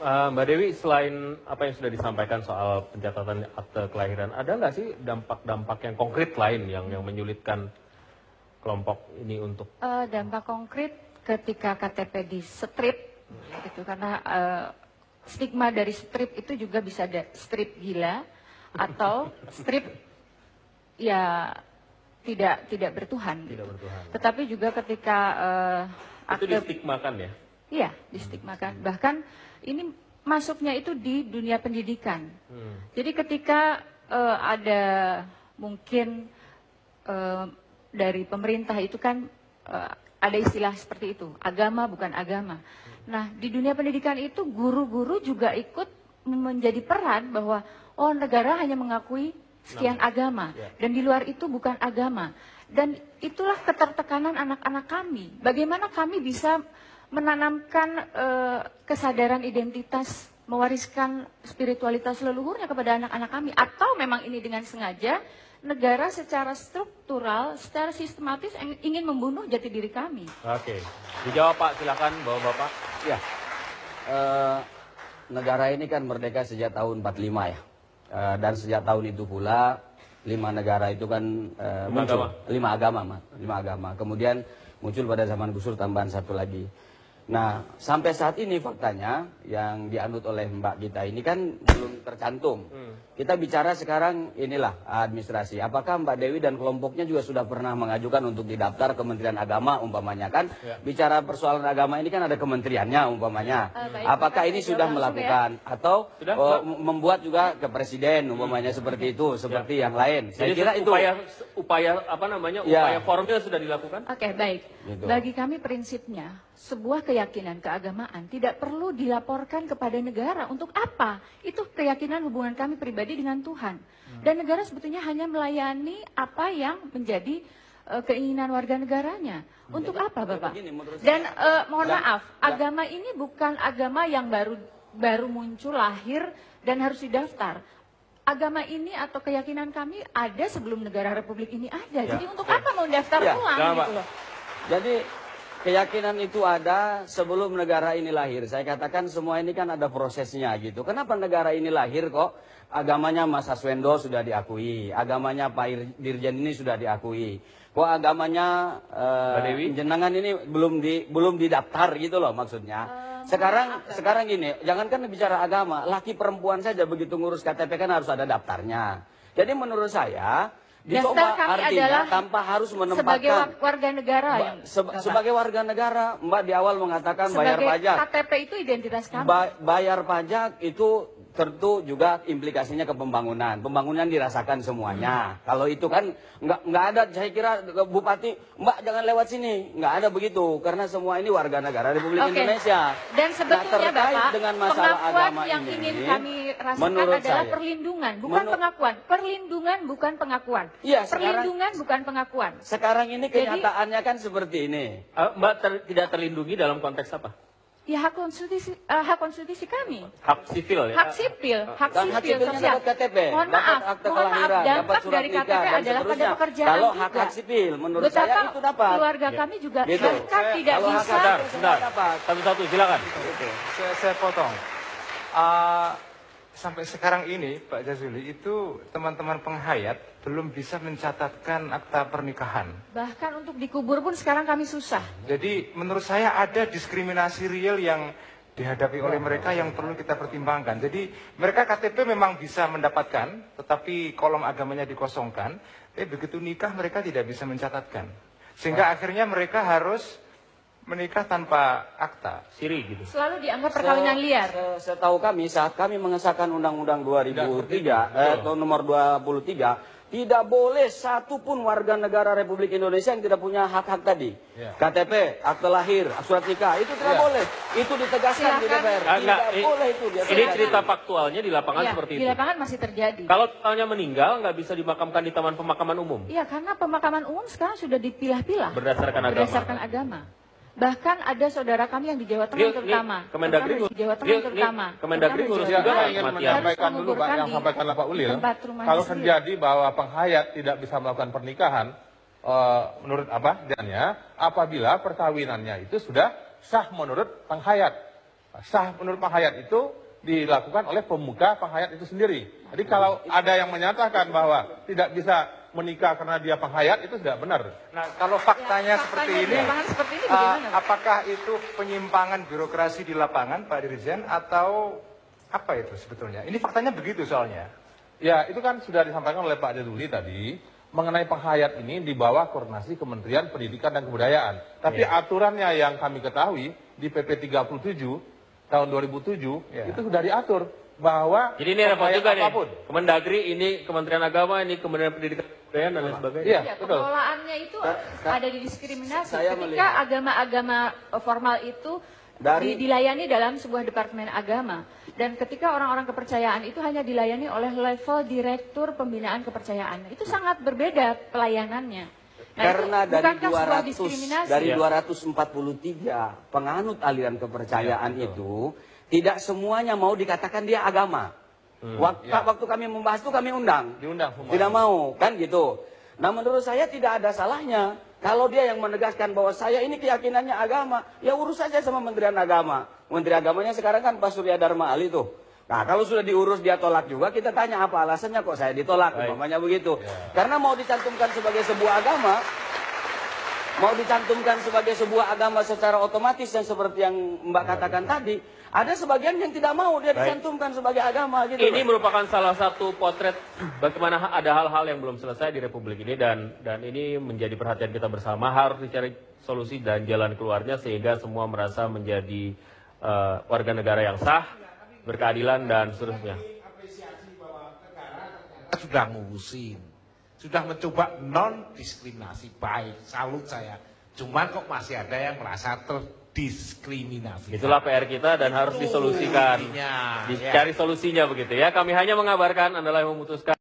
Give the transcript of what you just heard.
Mbak Dewi, selain apa yang sudah disampaikan soal pencatatan akte kelahiran, ada nggak sih dampak-dampak yang konkret lain yang menyulitkan kelompok ini untuk? Dampak konkret ketika KTP di strip, gitu, karena stigma dari strip itu juga bisa ada strip gila atau strip ya tidak bertuhan. Tidak bertuhan. Tetapi juga ketika itu distigmakan ya? Iya, distigmakan. Bahkan ini masuknya itu di dunia pendidikan. Jadi ketika ada mungkin dari pemerintah itu kan ada istilah seperti itu, agama bukan agama. Nah, di dunia pendidikan itu guru-guru juga ikut menjadi peran bahwa oh negara hanya mengakui sekian agama dan di luar itu bukan agama. Dan itulah ketertekanan anak-anak kami. Bagaimana kami bisa menanamkan kesadaran identitas, mewariskan spiritualitas leluhurnya kepada anak-anak kami, atau memang ini dengan sengaja negara secara struktural, secara sistematis ingin membunuh jati diri kami. Oke, dijawab Pak, silakan Bapak. Ya, negara ini kan merdeka sejak tahun 45 ya, dan sejak tahun itu pula 5 negara itu kan muncul, 5 agama. Kemudian muncul pada zaman Gus Dur tambahan 1 lagi. Nah, sampai saat ini faktanya yang dianut oleh Mbak kita ini kan belum tercantum. Kita bicara sekarang inilah administrasi. Apakah Mbak Dewi dan kelompoknya juga sudah pernah mengajukan untuk didaftar Kementerian Agama umpamanya kan? Bicara persoalan agama ini kan ada kementeriannya umpamanya. Apakah ini sudah melakukan atau membuat juga ke presiden umpamanya seperti itu, seperti yang lain? Saya kira itu upaya apa namanya? Upaya formil sudah dilakukan? Oke, baik. Gitu. Bagi kami prinsipnya sebuah keyakinan keagamaan tidak perlu dilaporkan kepada negara. Untuk apa? Itu keyakinan hubungan kami pribadi dengan Tuhan. Dan negara sebetulnya hanya melayani apa yang menjadi keinginan warga negaranya. Untuk apa, Bapak? Dan mohon maaf, agama ini bukan agama yang baru muncul, lahir dan harus didaftar. Agama ini atau keyakinan kami ada sebelum negara Republik ini ada. Jadi untuk apa mau daftar ulang gitu loh? Jadi keyakinan itu ada sebelum negara ini lahir. Saya katakan semua ini kan ada prosesnya gitu. Kenapa negara ini lahir kok? Agamanya Mas Aswendo sudah diakui. Agamanya Pak Dirjen ini sudah diakui. Kok agamanya jenengan ini belum didaftar gitu loh maksudnya. Sekarang gini, jangankan bicara agama, laki perempuan saja begitu ngurus KTP kan harus ada daftarnya. Jadi menurut saya daftar kami adalah tanpa harus menempatkan sebagai warga negara yang sebagai warga negara. Mbak di awal mengatakan bayar pajak. KTP itu identitas kami. Bayar pajak itu tentu juga implikasinya ke pembangunan. Pembangunan dirasakan semuanya. Kalau itu kan nggak ada, saya kira Bupati, Mbak jangan lewat sini, nggak ada begitu. Karena semua ini warga negara Republik Indonesia. Dan sebetulnya Bapak, dengan masalah agama yang ini, ingin kami rasakan adalah perlindungan, bukan pengakuan. Perlindungan bukan pengakuan. Iya, perlindungan bukan pengakuan. Sekarang ini kenyataannya kan seperti ini. Mbak tidak terlindungi dalam konteks apa? Ya hak konstitusi kami. Hak sipil ya? Hak sipil sosial. Dapat KTP, mohon dapat akte kelahiran, dapat surat dari nikah, KTP dan adalah pada pekerjaan kalau juga. hak sipil, menurut saya itu dapat. Keluarga kami juga gitu. bahkan tidak kalau bisa. Sebentar. Satu-satu, silakan. Saya potong. Sampai sekarang ini, Pak Jazuli, itu teman-teman penghayat belum bisa mencatatkan akta pernikahan. Bahkan untuk dikubur pun sekarang kami susah. Jadi menurut saya ada diskriminasi real yang dihadapi oleh mereka yang perlu kita pertimbangkan. Jadi mereka KTP memang bisa mendapatkan, tetapi kolom agamanya dikosongkan. Tapi begitu nikah mereka tidak bisa mencatatkan. Sehingga akhirnya mereka harus menikah tanpa akta. Siri gitu. Selalu dianggap perkawinan liar. Setahu kami saat kami mengesahkan Undang-Undang 2003 nomor 23 tidak boleh satupun warga negara Republik Indonesia yang tidak punya hak-hak tadi. KTP, akte lahir, surat nikah itu tidak boleh. Itu ditegaskan di DPR. Tidak boleh itu. Ini cerita faktualnya di lapangan seperti itu. Di lapangan masih terjadi. Kalau tahunya meninggal nggak bisa dimakamkan di Taman Pemakaman Umum. Iya, karena pemakaman umum sekarang sudah dipilah-pilah. Berdasarkan agama. Bahkan ada saudara kami yang di Jawa Tengah terutama. Kemendagri ngurus juga kematian. Sampaikan dulu Pak, yang sampaikanlah Pak Ulil. Kalau terjadi bahwa penghayat tidak bisa melakukan pernikahan, menurut apabila perkawinannya itu sudah sah menurut penghayat. sah menurut Pak Hayat itu dilakukan oleh pemuka penghayat itu sendiri. Jadi kalau ada yang menyatakan bahwa tidak bisa menikah karena dia penghayat, itu tidak benar. Nah, kalau faktanya seperti ini, bagaimana? apakah itu penyimpangan birokrasi di lapangan, Pak Dirjen, atau apa itu sebetulnya? Ini faktanya begitu soalnya. Ya, itu kan sudah disampaikan oleh Pak Deduli tadi, mengenai penghayat ini di bawah koordinasi Kementerian Pendidikan dan Kebudayaan. Tapi aturannya yang kami ketahui di PP 37 tahun 2007 itu sudah diatur bahwa jadi ini repot juga nih. Kemendagri ini Kementerian Agama, ini Kementerian Pendidikan dan Kebudayaan dan lain sebagainya. Iya, betul. Pengelolaannya itu ada di diskriminasi. Ketika agama-agama formal itu dilayani dalam sebuah departemen agama, dan ketika orang-orang kepercayaan itu hanya dilayani oleh level direktur pembinaan kepercayaan, itu sangat berbeda pelayanannya. Nah, karena dari 243 penganut aliran kepercayaan itu tidak semuanya mau dikatakan dia agama. Waktu kami membahas itu kami diundang, tidak mau kan gitu. Nah, menurut saya tidak ada salahnya kalau dia yang menegaskan bahwa saya ini keyakinannya agama, ya urus saja sama Kementerian Agama. Menteri Agamanya sekarang kan Pak Surya Dharma Ali tuh. Nah, kalau sudah diurus dia tolak juga, kita tanya apa alasannya kok saya ditolak, umpamanya begitu. Karena mau dicantumkan sebagai sebuah agama, secara otomatis, dan seperti yang Mbak katakan tadi, ada sebagian yang tidak mau dia dicantumkan sebagai agama gitu. Ini merupakan salah satu potret bagaimana ada hal-hal yang belum selesai di Republik ini, dan ini menjadi perhatian kita bersama, harus dicari solusi dan jalan keluarnya sehingga semua merasa menjadi warga negara yang sah, berkeadilan dan seterusnya. Sudah ngurusin, sudah mencoba non diskriminasi, baik, salut saya. Cuman kok masih ada yang merasa terdiskriminasi. Itulah PR kita dan harus disolusikan, dicari solusinya begitu ya. Kami hanya mengabarkan, Anda yang memutuskan.